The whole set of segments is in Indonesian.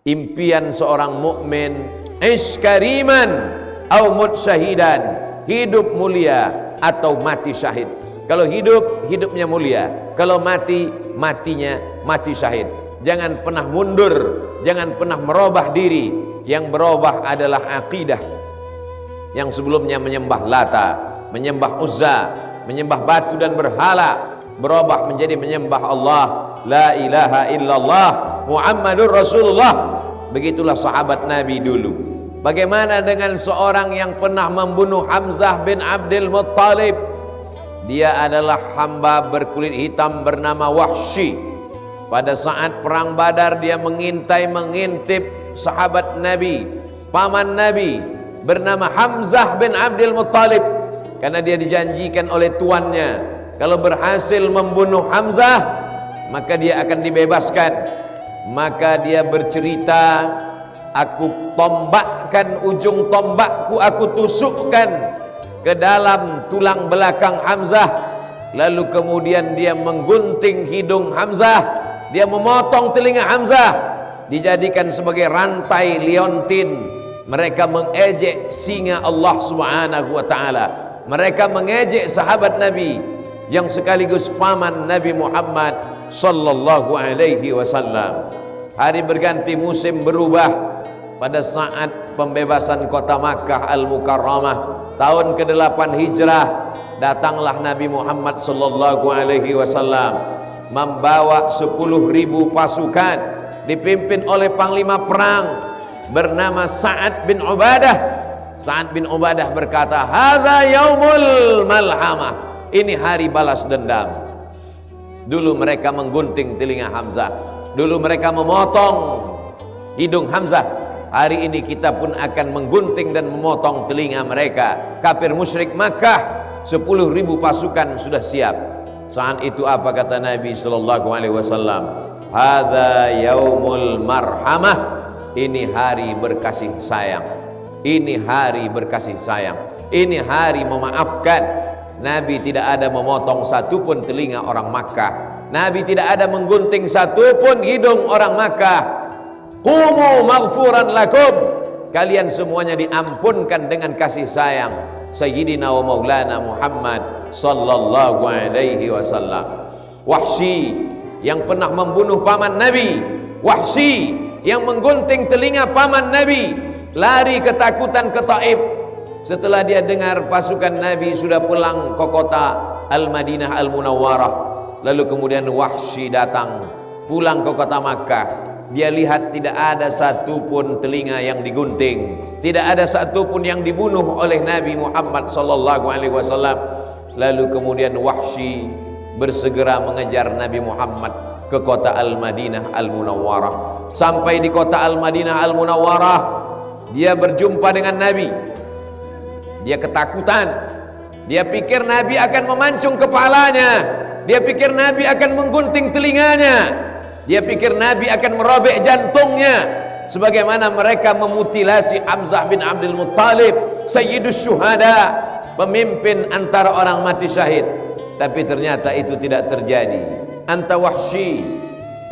impian seorang mukmin, ish kariman au mut syahidan, hidup mulia atau mati syahid. Kalau hidup, hidupnya mulia. Kalau mati, matinya mati syahid. Jangan pernah mundur, jangan pernah merubah diri. Yang berubah adalah akidah. Yang sebelumnya menyembah Lata, menyembah Uzza, menyembah batu dan berhala, berubah menjadi menyembah Allah. La ilaha illallah Muhammadur Rasulullah. Begitulah sahabat Nabi dulu. Bagaimana dengan seorang yang pernah membunuh Hamzah bin Abdul Muttalib? Dia adalah hamba berkulit hitam bernama Wahsy. Pada saat perang Badar dia mengintip sahabat Nabi, paman Nabi bernama Hamzah bin Abdul Muttalib, karena dia dijanjikan oleh tuannya kalau berhasil membunuh Hamzah maka dia akan dibebaskan. Maka dia bercerita, aku tombakkan ujung tombakku, aku tusukkan ke dalam tulang belakang Hamzah, lalu kemudian dia menggunting hidung Hamzah, dia memotong telinga Hamzah, dijadikan sebagai rantai liontin. Mereka mengejek singa Allah Subhanahu wa taala. Mereka mengejek sahabat Nabi yang sekaligus paman Nabi Muhammad sallallahu alaihi wasallam. Hari berganti, musim berubah. Pada saat pembebasan kota Makkah Al-Mukarramah tahun ke-8 Hijrah, datanglah Nabi Muhammad sallallahu alaihi wasallam membawa 10.000 pasukan dipimpin oleh panglima perang bernama Sa'ad bin Ubadah. Sa'ad bin Ubadah berkata, "Hadza yaumul malhamah." Ini hari balas dendam. Dulu mereka menggunting telinga Hamzah, dulu mereka memotong hidung Hamzah. Hari ini kita pun akan menggunting dan memotong telinga mereka. Kafir musyrik Makkah, 10.000 pasukan sudah siap. Saat itu apa kata Nabi sallallahu alaihi wasallam? Hadza yaumul marhamah. Ini hari berkasih sayang. Ini hari berkasih sayang. Ini hari memaafkan. Nabi tidak ada memotong satupun telinga orang Makkah. Nabi tidak ada menggunting satupun hidung orang Makkah. Qumu maghfuran lakum, kalian semuanya diampunkan dengan kasih sayang Sayyidina wa Maulana Muhammad sallallahu alaihi wasallam. Wahsy yang pernah membunuh paman Nabi, Wahsy yang menggunting telinga paman Nabi, lari ketakutan ke Taif. Setelah dia dengar pasukan Nabi sudah pulang ke kota Al-Madinah Al-Munawwarah, lalu kemudian Wahsy datang pulang ke kota Makkah. Dia lihat tidak ada satupun telinga yang digunting, tidak ada satupun yang dibunuh oleh Nabi Muhammad sallallahu alaihi wasallam. Lalu kemudian Wahsy bersegera mengejar Nabi Muhammad ke kota Al-Madinah Al-Munawwarah. Sampai di kota Al-Madinah Al-Munawwarah, dia berjumpa dengan Nabi. Dia ketakutan. Dia pikir Nabi akan memancung kepalanya. Dia pikir Nabi akan menggunting telinganya. Dia pikir Nabi akan merobek jantungnya, sebagaimana mereka memutilasi Hamzah bin Abdul Muttalib, Sayyidus Syuhada, pemimpin antara orang mati syahid. Tapi ternyata itu tidak terjadi. Anta Wahsy,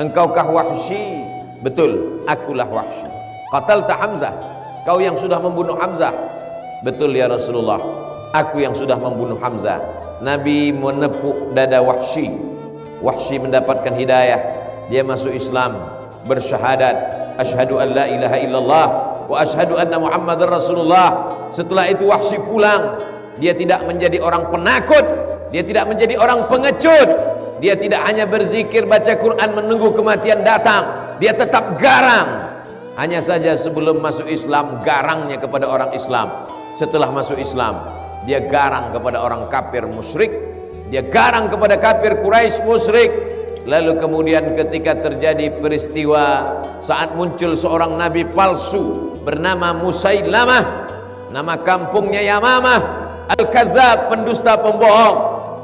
engkaukah Wahsy? Betul, akulah Wahsy. Qatalta Hamzah, kau yang sudah membunuh Hamzah. Betul ya Rasulullah, aku yang sudah membunuh Hamzah. Nabi menepuk dada Wahsy. Wahsy mendapatkan hidayah. Dia masuk Islam, bersyahadat asyhadu an la ilaha illallah wa asyhadu anna Muhammadar Rasulullah. Setelah itu Wahsy pulang. Dia tidak menjadi orang penakut, dia tidak menjadi orang pengecut. Dia tidak hanya berzikir baca Quran menunggu kematian datang. Dia tetap garang. Hanya saja sebelum masuk Islam garangnya kepada orang Islam. Setelah masuk Islam dia garang kepada orang kafir musyrik. Dia garang kepada kafir Quraisy musyrik. Lalu kemudian ketika terjadi peristiwa saat muncul seorang nabi palsu bernama Musailamah, nama kampungnya Yamamah, Al-Kadzdzab, pendusta pembohong.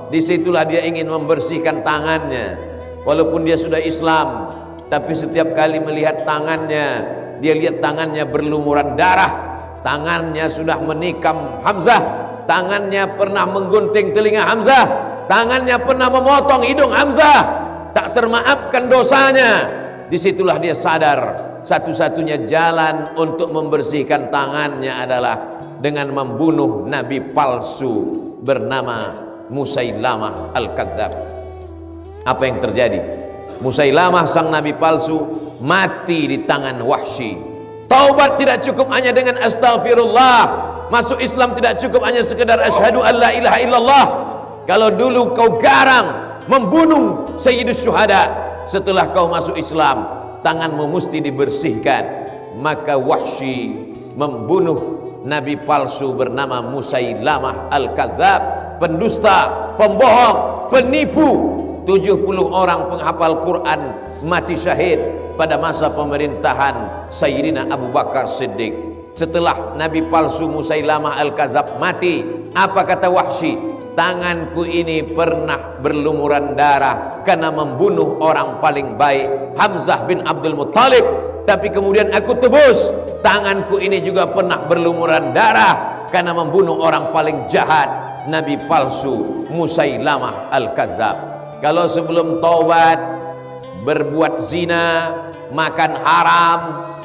Disitulah dia ingin membersihkan tangannya. Walaupun dia sudah Islam, tapi setiap kali melihat tangannya, dia lihat tangannya berlumuran darah. Tangannya sudah menikam Hamzah, tangannya pernah menggunting telinga Hamzah, tangannya pernah memotong hidung Hamzah. Tak termaafkan dosanya. Disitulah dia sadar satu-satunya jalan untuk membersihkan tangannya adalah dengan membunuh nabi palsu bernama Musailamah Al-Kadzab. Apa yang terjadi? Musailamah sang nabi palsu mati di tangan Wahsy. Taubat tidak cukup hanya dengan astaghfirullah, masuk Islam tidak cukup hanya sekedar asyhadu an la ilaha illallah. Kalau dulu kau garang membunuh sayyidus syuhada, setelah kau masuk Islam tanganmu mesti dibersihkan. Maka Wahsy membunuh nabi palsu bernama Musailamah Al-Kadzab, pendusta, pembohong, penipu. 70 orang penghafal Quran mati syahid pada masa pemerintahan Sayyidina Abu Bakar Siddiq. Setelah nabi palsu Musailamah Al-Kadzab mati, apa kata Wahsy? Tanganku ini pernah berlumuran darah karena membunuh orang paling baik, Hamzah bin Abdul Muttalib, tapi kemudian aku tebus. Tanganku ini juga pernah berlumuran darah karena membunuh orang paling jahat, nabi palsu Musailamah Al-Kadzab. Kalau sebelum taubat berbuat zina, makan haram,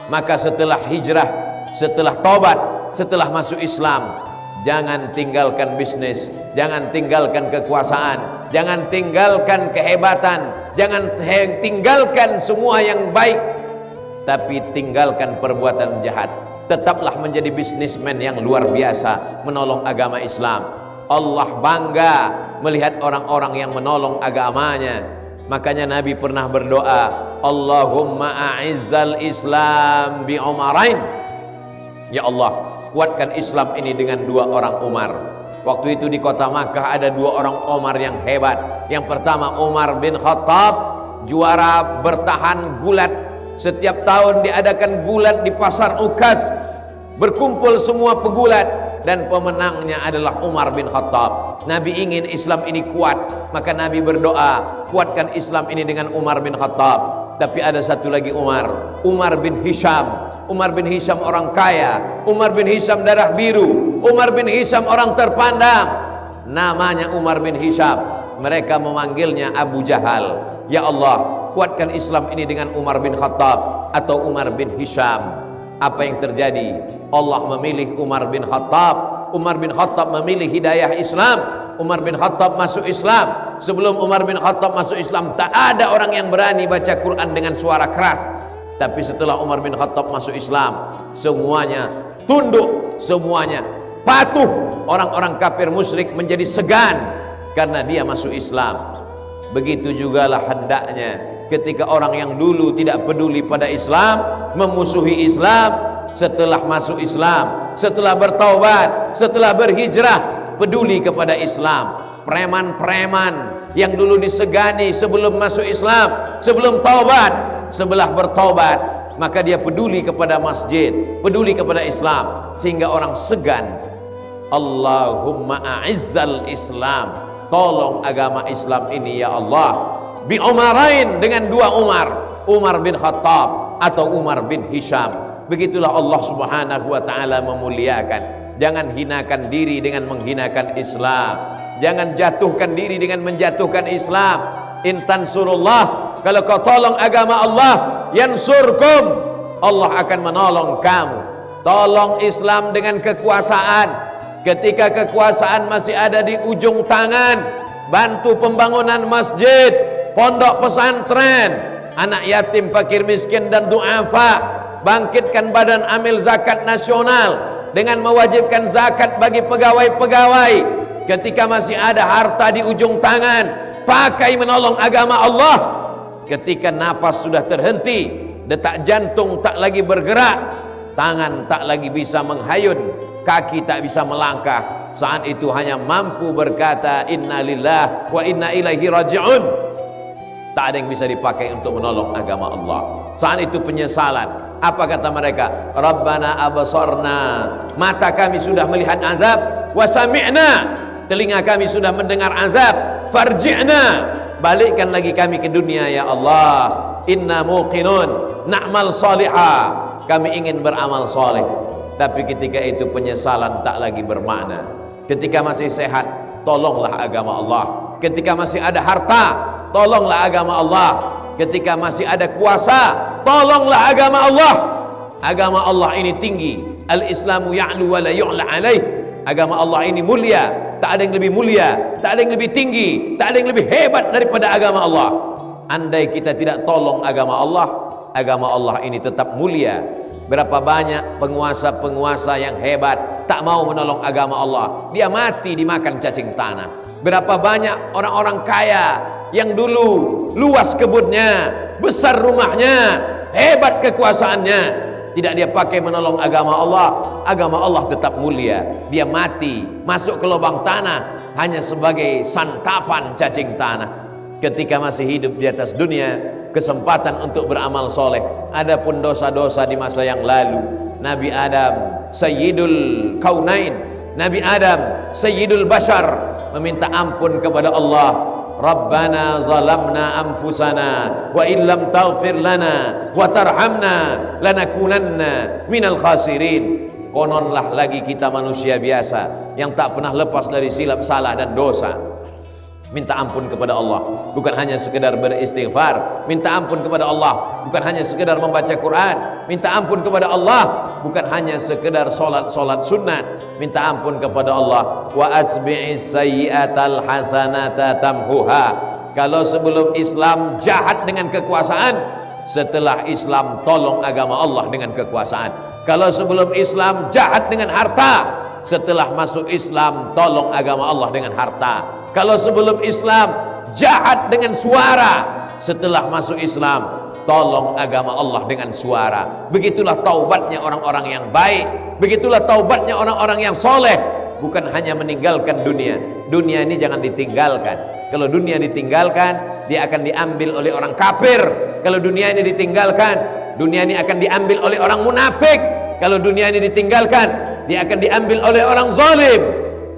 maka setelah hijrah, setelah taubat, setelah masuk Islam, jangan tinggalkan bisnis, jangan tinggalkan kekuasaan, jangan tinggalkan kehebatan, jangan tinggalkan semua yang baik, tapi tinggalkan perbuatan jahat. Tetaplah menjadi bisnismen yang luar biasa, menolong agama Islam. Allah bangga melihat orang-orang yang menolong agamanya. Makanya Nabi pernah berdoa, Allahumma a'izzal Islam bi Umarain. Ya Allah, kuatkan Islam ini dengan 2 orang Umar. Waktu itu di kota Makkah ada 2 orang Umar yang hebat. Yang pertama Umar bin Khattab, juara bertahan gulat. Setiap tahun diadakan gulat di pasar Ukaz, berkumpul semua pegulat, dan pemenangnya adalah Umar bin Khattab. Nabi ingin Islam ini kuat, maka Nabi berdoa, kuatkan Islam ini dengan Umar bin Khattab. Tapi ada satu lagi Umar, Umar bin Hisham. Umar bin Hisham orang kaya, Umar bin Hisham darah biru, Umar bin Hisham orang terpandang, namanya Umar bin Hisham. Mereka memanggilnya Abu Jahal. Ya Allah, kuatkan Islam ini dengan Umar bin Khattab atau Umar bin Hisham. Apa yang terjadi? Allah memilih Umar bin Khattab. Umar bin Khattab memilih hidayah Islam. Umar bin Khattab masuk Islam. Sebelum Umar bin Khattab masuk Islam, tak ada orang yang berani baca Quran dengan suara keras. Tapi setelah Umar bin Khattab masuk Islam, semuanya tunduk, semuanya patuh. Orang-orang kafir musyrik menjadi segan karena dia masuk Islam. Begitu jugalah hendaknya ketika orang yang dulu tidak peduli pada Islam, memusuhi Islam, setelah masuk Islam, setelah bertaubat, setelah berhijrah, peduli kepada Islam. Preman-preman yang dulu disegani sebelum masuk Islam, sebelum taubat, setelah bertaubat, maka dia peduli kepada masjid, peduli kepada Islam, sehingga orang segan. Allahumma a'izzal Islam, tolong agama Islam ini ya Allah, bi Umarain, dengan 2 Umar, Umar bin Khattab atau Umar bin Hisham. Begitulah Allah subhanahu wa ta'ala memuliakan. Jangan hinakan diri dengan menghinakan Islam, jangan jatuhkan diri dengan menjatuhkan Islam. In tansurullah, kalau kau tolong agama Allah, yansurkum, Allah akan menolong kamu. Tolong Islam dengan kekuasaan. Ketika kekuasaan masih ada di ujung tangan, bantu pembangunan masjid, pondok pesantren, anak yatim, fakir miskin dan du'afa. Bangkitkan badan amil zakat nasional dengan mewajibkan zakat bagi pegawai-pegawai. Ketika masih ada harta di ujung tangan, pakai menolong agama Allah. Ketika nafas sudah terhenti, detak jantung tak lagi bergerak, tangan tak lagi bisa menghayun, kaki tak bisa melangkah, saat itu hanya mampu berkata inna lillah wa inna ilaihi raji'un. Tak ada yang bisa dipakai untuk menolong agama Allah. Saat itu penyesalan. Apa kata mereka? Rabbana abasarna, mata kami sudah melihat azab, wa sami'na, telinga kami sudah mendengar azab, farji'na, balikkan lagi kami ke dunia ya Allah. Inna muqinun na'mal salihah, kami ingin beramal soleh. Tapi ketika itu penyesalan tak lagi bermakna. Ketika masih sehat, tolonglah agama Allah. Ketika masih ada harta, tolonglah agama Allah. Ketika masih ada kuasa, tolonglah agama Allah. Agama Allah ini tinggi. Al-Islamu ya'lu wa la yu'la alaih. Agama Allah ini mulia, tak ada yang lebih mulia, tak ada yang lebih tinggi, tak ada yang lebih hebat daripada agama Allah. Andai kita tidak tolong agama Allah ini tetap mulia. Berapa banyak penguasa-penguasa yang hebat tak mau menolong agama Allah, dia mati dimakan cacing tanah. Berapa banyak orang-orang kaya yang dulu luas kebunnya, besar rumahnya, hebat kekuasaannya, tidak dia pakai menolong agama Allah tetap mulia. Dia mati masuk ke lubang tanah hanya sebagai santapan cacing tanah. Ketika masih hidup di atas dunia, kesempatan untuk beramal soleh. Adapun dosa-dosa di masa yang lalu, Nabi Adam Sayyidul Kaunain, Nabi Adam Sayyidul Bashar, meminta ampun kepada Allah. Rabbana zalamna anfusana wa illam taghfir lana wa tarhamna lanakunanna minal khasirin. Kononlah lagi kita manusia biasa yang tak pernah lepas dari silap salah dan dosa. Minta ampun kepada Allah bukan hanya sekedar beristighfar. Minta ampun kepada Allah bukan hanya sekedar membaca Quran. Minta ampun kepada Allah bukan hanya sekedar solat sunat. Minta ampun kepada Allah. Wa atbi'is sayyi'atal hasanata tamhuha. Kalau sebelum Islam jahat dengan kekuasaan, setelah Islam tolong agama Allah dengan kekuasaan. Kalau sebelum Islam jahat dengan harta, setelah masuk Islam tolong agama Allah dengan harta. Kalau sebelum Islam jahat dengan suara, setelah masuk Islam tolong agama Allah dengan suara. Begitulah taubatnya orang-orang yang baik, begitulah taubatnya orang-orang yang soleh. Bukan hanya meninggalkan dunia. Dunia ini jangan ditinggalkan. Kalau dunia ditinggalkan, dia akan diambil oleh orang kafir. Kalau dunia ini ditinggalkan, dunia ini akan diambil oleh orang munafik. Kalau dunia ini ditinggalkan, dia akan diambil oleh orang zalim.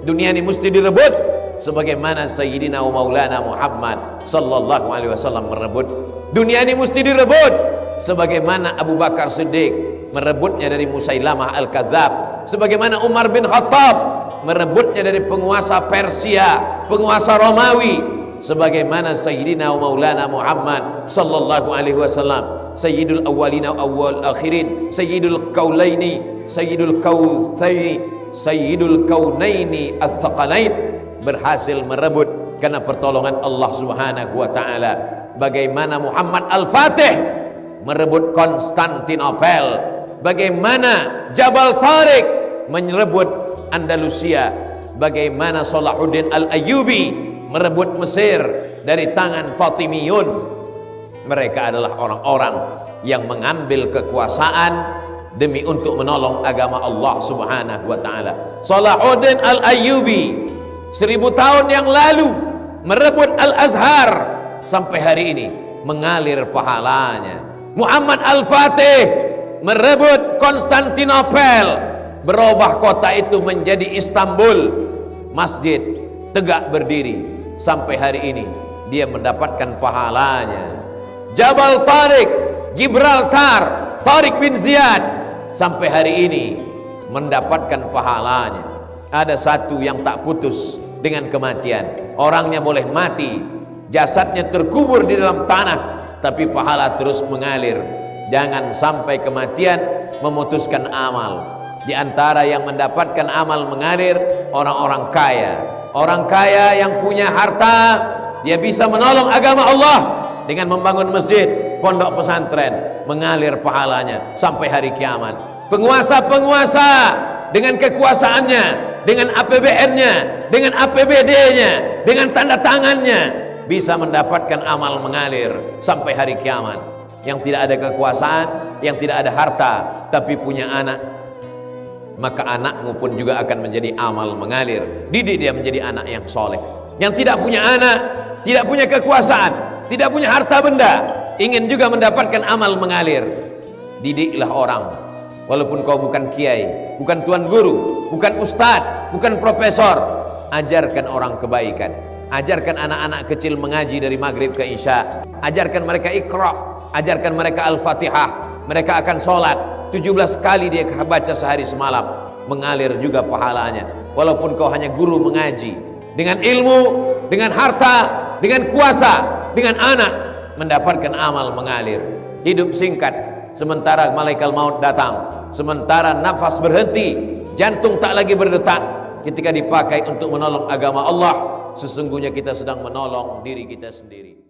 Dunia ini mesti direbut sebagaimana Sayyidina wa Maulana Muhammad sallallahu alaihi wasallam merebut. Dunia ini mesti direbut sebagaimana Abu Bakar Siddiq merebutnya dari Musailamah Al-Kadzab, sebagaimana Umar bin Khattab merebutnya dari penguasa Persia, penguasa Romawi, sebagaimana Sayyidina wa Maulana Muhammad sallallahu alaihi wasallam Sayyidul awwalina awwal akhirin, Sayyidul kaulaini, Sayyidul kautsaini, Sayyidul kaunaini as-saqalain, berhasil merebut karena pertolongan Allah Subhanahu wa taala. Bagaimana Muhammad Al-Fatih merebut Konstantinopel, bagaimana Jabal Tariq merebut Andalusia, bagaimana Salahuddin Al-Ayyubi merebut Mesir dari tangan Fatimiyun. Mereka adalah orang-orang yang mengambil kekuasaan demi untuk menolong agama Allah Subhanahu wa taala. Salahuddin Al-Ayyubi 1000 tahun yang lalu merebut Al-Azhar, sampai hari ini mengalir pahalanya. Muhammad Al-Fatih merebut Konstantinopel, berubah kota itu menjadi Istanbul, masjid tegak berdiri, sampai hari ini dia mendapatkan pahalanya. Jabal Tariq, Gibraltar, Tariq bin Ziyad, sampai hari ini mendapatkan pahalanya. Ada satu yang tak putus dengan kematian. Orangnya boleh mati, jasadnya terkubur di dalam tanah, tapi pahala terus mengalir. Jangan sampai kematian memutuskan amal. Di antara yang mendapatkan amal mengalir, orang-orang kaya. Orang kaya yang punya harta, dia bisa menolong agama Allah dengan membangun masjid, pondok pesantren, mengalir pahalanya sampai hari kiamat. Penguasa-penguasa dengan kekuasaannya, dengan APBN-nya, dengan APBD-nya, dengan tanda tangannya, bisa mendapatkan amal mengalir sampai hari kiamat. Yang tidak ada kekuasaan, yang tidak ada harta, tapi punya anak, maka anakmu pun juga akan menjadi amal mengalir. Didik dia menjadi anak yang soleh. Yang tidak punya anak, tidak punya kekuasaan, tidak punya harta benda, ingin juga mendapatkan amal mengalir, didiklah orang. Walaupun kau bukan kiai, bukan tuan guru, bukan ustadz, bukan profesor, ajarkan orang kebaikan. Ajarkan anak-anak kecil mengaji dari maghrib ke isya. Ajarkan mereka Iqra, ajarkan mereka Al-Fatihah. Mereka akan sholat 17 kali dia baca sehari semalam, mengalir juga pahalanya. Walaupun kau hanya guru mengaji, dengan ilmu, dengan harta, dengan kuasa, dengan anak, mendapatkan amal mengalir. hidup singkat, sementara malaikat maut datang, sementara nafas berhenti, jantung tak lagi berdetak. Ketika dipakai untuk menolong agama Allah, sesungguhnya kita sedang menolong diri kita sendiri.